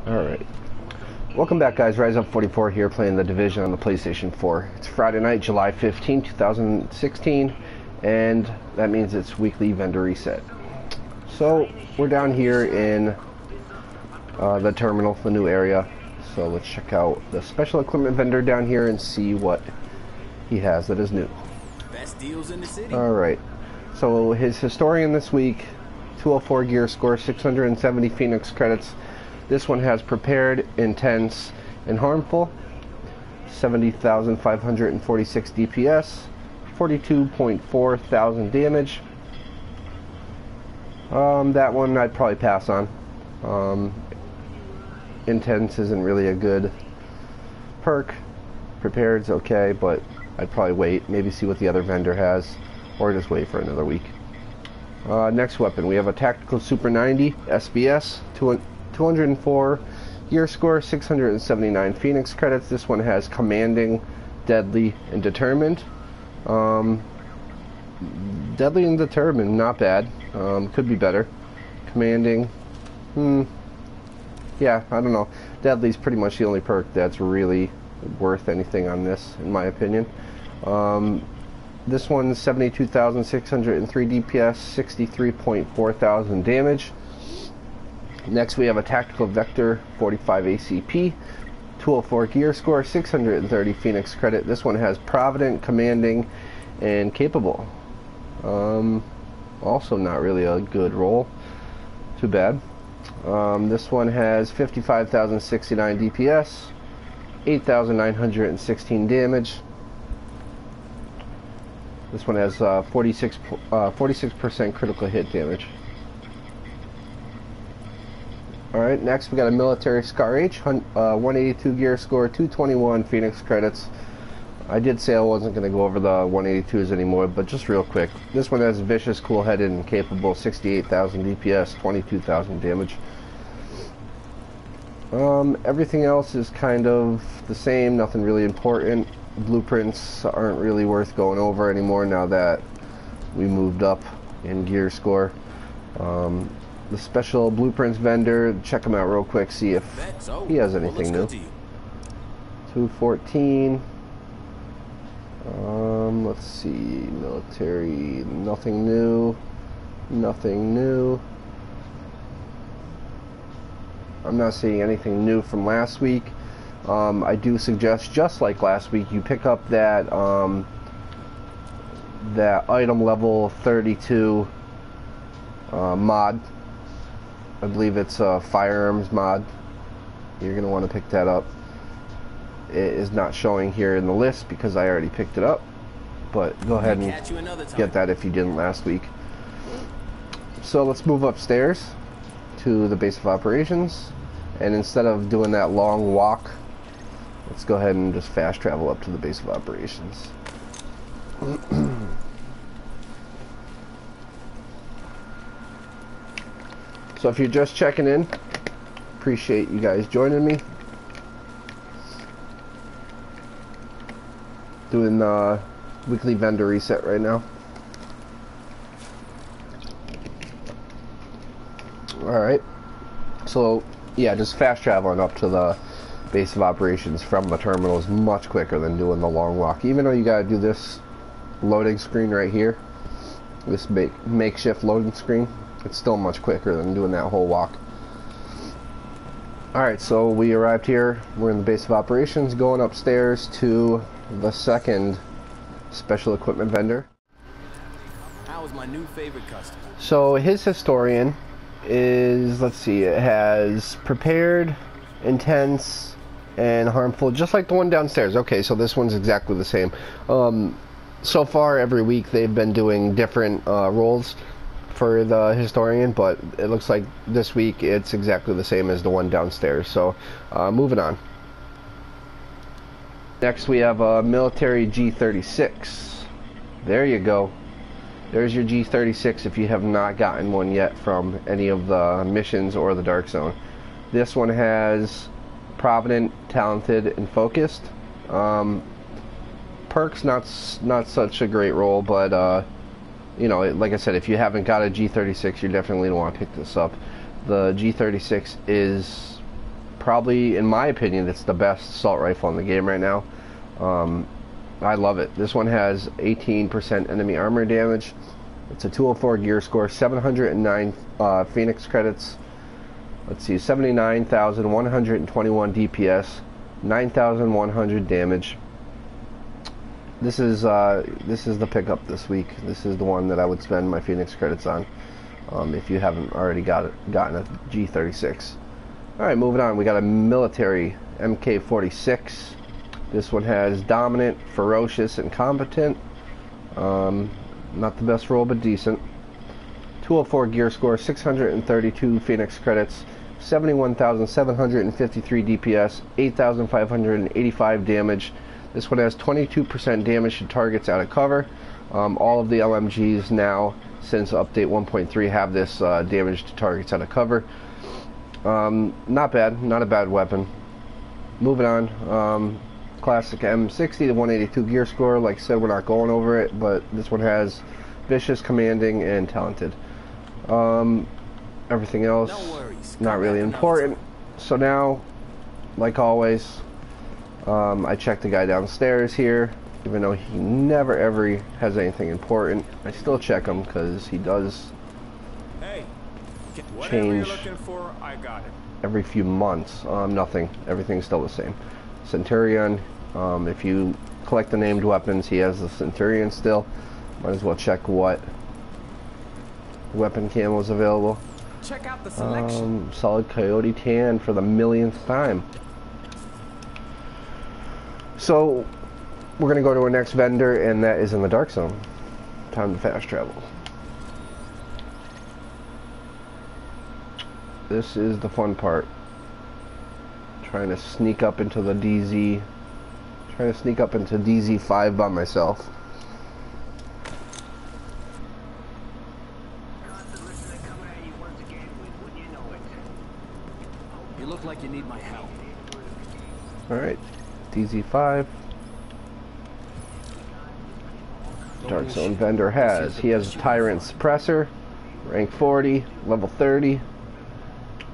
Alright. Welcome back, guys. Rise Up 44 here, playing The Division on the PlayStation 4. It's Friday night, July 15, 2016, and that means it's weekly vendor reset. So, we're down here in the terminal, the new area. So let's check out the special equipment vendor down here and see what he has that is new. Best deals in the city. Alright. So his historian this week, 204 Gearscore, 670 Phoenix credits. This one has prepared, intense, and harmful. 70,546 DPS, 42.4 thousand damage. That one I'd probably pass on. Intense isn't really a good perk. Prepared's okay, but I'd probably wait, maybe see what the other vendor has, or just wait for another week. Next weapon, we have a Tactical Super 90 SBS, 204 Gearscore, 679 Phoenix credits. This one has Commanding, Deadly, and Determined. Deadly and Determined, not bad. Could be better. Commanding, yeah, I don't know. Deadly's pretty much the only perk that's really worth anything on this, in my opinion. This one's 72,603 DPS, 63.4 thousand damage. Next we have a Tactical Vector 45 ACP, 204 Gearscore, 630 Phoenix credit. This one has Provident, Commanding, and Capable. Also not really a good roll. Too bad. This one has 55,069 DPS, 8,916 damage. This one has 46% critical hit damage. Alright, next we got a Military Scar H, 182 Gearscore, 221 Phoenix credits. I did say I wasn't going to go over the 182s anymore, but just real quick. This one has Vicious, Cool-Headed, and Capable, 68,000 DPS, 22,000 damage. Everything else is kind of the same, nothing really important. Blueprints aren't really worth going over anymore now that we moved up in Gearscore. The special blueprints vendor, check him out real quick, see if he has anything new. 214. Let's see, military, nothing new. Nothing new. I'm not seeing anything new from last week. I do suggest, just like last week, you pick up that that item level 32 mod. I believe it's a firearms mod. You're going to want to pick that up. It is not showing here in the list because I already picked it up, but go ahead and get that if you didn't last week. So let's move upstairs to the base of operations, and instead of doing that long walk, let's go ahead and just fast travel up to the base of operations. So if you're just checking in, appreciate you guys joining me. Doing the weekly vendor reset right now. Alright. So, yeah, just fast traveling up to the base of operations from the terminal is much quicker than doing the long walk. Even though you gotta do this loading screen right here, this makeshift loading screen, it's still much quicker than doing that whole walk. Alright, so we arrived here. We're in the base of operations, going upstairs to the second special equipment vendor. How was my new favorite customer? So his historian is, let's see, it has prepared, intense, and harmful, just like the one downstairs. Okay, so this one's exactly the same. So far every week they've been doing different roles for the historian, but it looks like this week it's exactly the same as the one downstairs. So moving on. Next we have a military G36. There you go. There's your G36 if you have not gotten one yet from any of the missions or the Dark Zone. This one has Provident, Talented, and Focused. Perks not such a great role, but you know, like I said, if you haven't got a G36, you definitely don't want to pick this up. The G36 is probably, in my opinion, it's the best assault rifle in the game right now. I love it. This one has 18% enemy armor damage. It's a 204 gear score, 709 Phoenix credits. Let's see, 79,121 DPS, 9,100 damage. This is the pickup this week. This is the one that I would spend my Phoenix credits on. If you haven't already gotten a G36. All right, moving on. We got a military MK46. This one has dominant, ferocious, and competent. Not the best roll, but decent. 204 gear score, 632 Phoenix credits, 71,753 DPS, 8,585 damage. This one has 22% damage to targets out of cover. All of the LMGs now, since update 1.3, have this damage to targets out of cover. Not bad, not a bad weapon. Moving on, classic M60, the 182 gear score. Like I said, we're not going over it, but this one has vicious, commanding, and talented. Everything else, not really important. So now, like always, I check the guy downstairs here, even though he never ever has anything important. I still check him because he does change every few months. Nothing. Everything's still the same. Centurion. If you collect the named weapons, he has the Centurion still. Might as well check what weapon camo is available. Check out the selection. Solid Coyote Tan for the millionth time. So we're gonna go to our next vendor, and that is in the Dark Zone. Time to fast travel. This is the fun part. Trying to sneak up into the DZ. Trying to sneak up into DZ5 by myself. You look like you need my help. Alright, DZ5. Dark Zone vendor he has a Tyrant Suppressor, rank 40, level 30.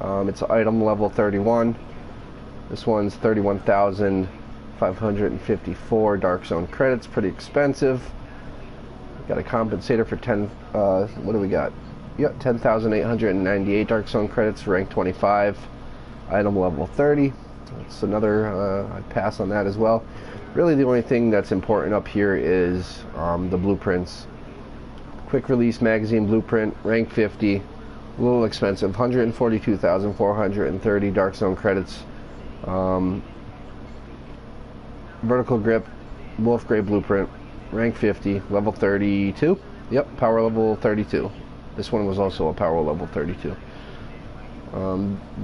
It's item level 31. This one's 31,554 Dark Zone credits, pretty expensive. Got a compensator for 10, what do we got? Yep, 10,898 Dark Zone credits, rank 25, item level 30. That's another, I'd pass on that as well. Really the only thing that's important up here is the blueprints. Quick release magazine blueprint, rank 50, a little expensive, 142,430 Dark Zone credits. Vertical grip, wolf grey blueprint, rank 50, level 32. Yep, power level 32. This one was also a power level 32.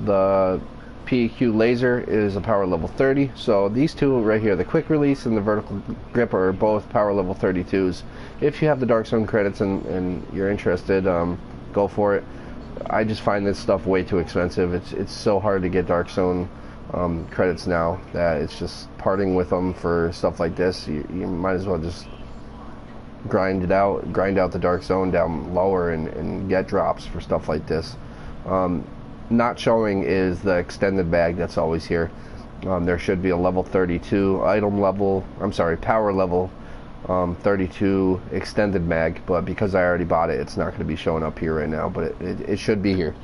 The PEQ laser is a power level 30. So these two right here, the quick release and the vertical grip, are both power level 32s. If you have the Dark Zone credits and you're interested, go for it. I just find this stuff way too expensive. It's so hard to get Dark Zone credits now that it's just parting with them for stuff like this. You might as well just grind out the Dark Zone down lower and get drops for stuff like this. Not showing is the extended bag that's always here. There should be a level 32 power level 32 extended mag, but because I already bought it, it's not going to be showing up here right now, but it should be here.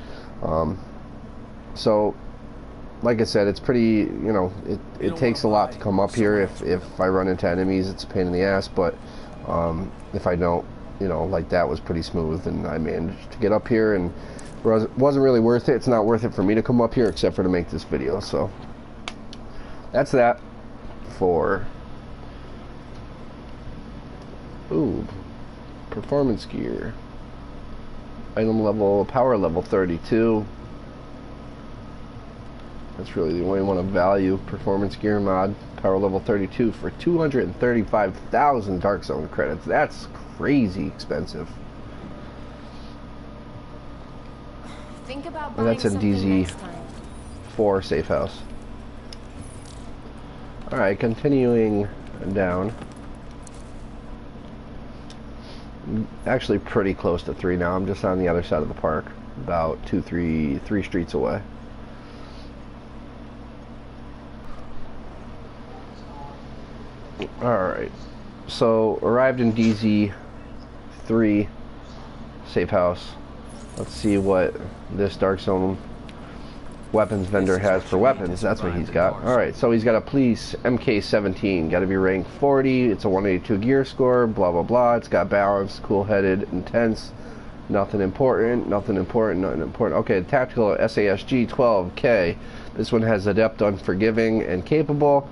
So like I said, it's pretty, it takes a lot to come up here. If I run into enemies, it's a pain in the ass, but if I don't, like that was pretty smooth, and I managed to get up here, and wasn't really worth it. It's not worth it for me to come up here except for to make this video. So that's that for performance gear. Item level, power level 32. That's really the only one of value. Performance gear mod, power level 32 for 235,000 Dark Zone credits. That's crazy expensive. Think about And that's in DZ4 safe house. Alright, continuing down. Actually pretty close to 3 now. I'm just on the other side of the park, about 3 streets away. Alright, so arrived in DZ3 safe house. Let's see what this Dark Zone weapons vendor has for weapons. That's what he's got. Alright, so he's got a police MK17, got to be rank 40, it's a 182 gear score, blah blah blah, it's got balance, cool-headed, intense, nothing important, nothing important, nothing important. Okay, tactical SASG 12K, this one has adept, unforgiving, and capable.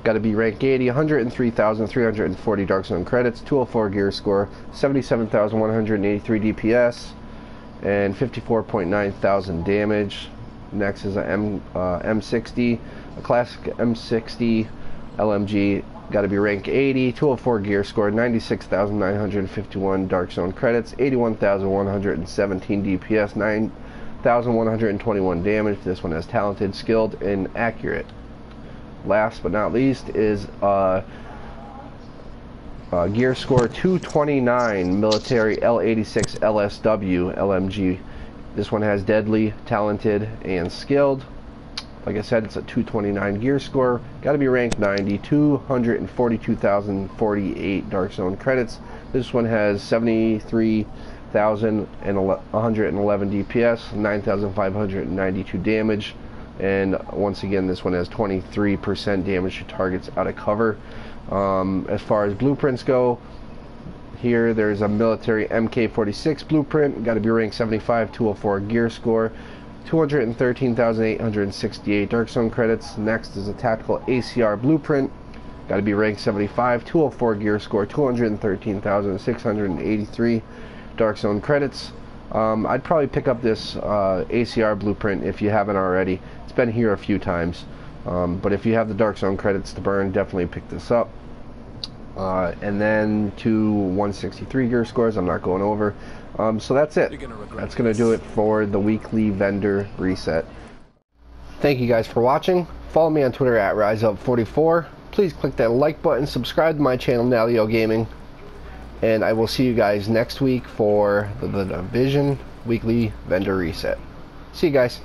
Got to be rank 80, 103,340 Dark Zone credits, 204 gear score, 77,183 DPS, and 54.9 thousand damage. Next is a M60, a classic M60 Lmg. Got to be rank 80, 204 gear score, 96,951 Dark Zone credits, 81,117 DPS, 9,121 damage. This one has talented, skilled, and accurate. Last but not least is Gearscore 229 military L86 LSW LMG. This one has deadly, talented, and skilled. Like I said, it's a 229 gear score. Got to be ranked 90, 242,048 Dark Zone credits. This one has 73,111 DPS, 9,592 damage. And once again, this one has 23% damage to targets out of cover. As far as blueprints go, here there's a military MK46 blueprint. Got to be ranked 75, 204 gear score, 213,868 Dark Zone credits. Next is a tactical Acr Blueprint. Got to be ranked 75, 204 gear score, 213,683 Dark Zone credits. I'd probably pick up this Acr Blueprint if you haven't already. It's been here a few times, but if you have the Dark Zone credits to burn, definitely pick this up. And then 2 163 gear scores I'm not going over. So that's it. That's going to do it for the weekly vendor reset. Thank you guys for watching. Follow me on Twitter at RiseUp44. Please click that like button, subscribe to my channel, Nalio Gaming. And I will see you guys next week for the Division weekly vendor reset. See you guys.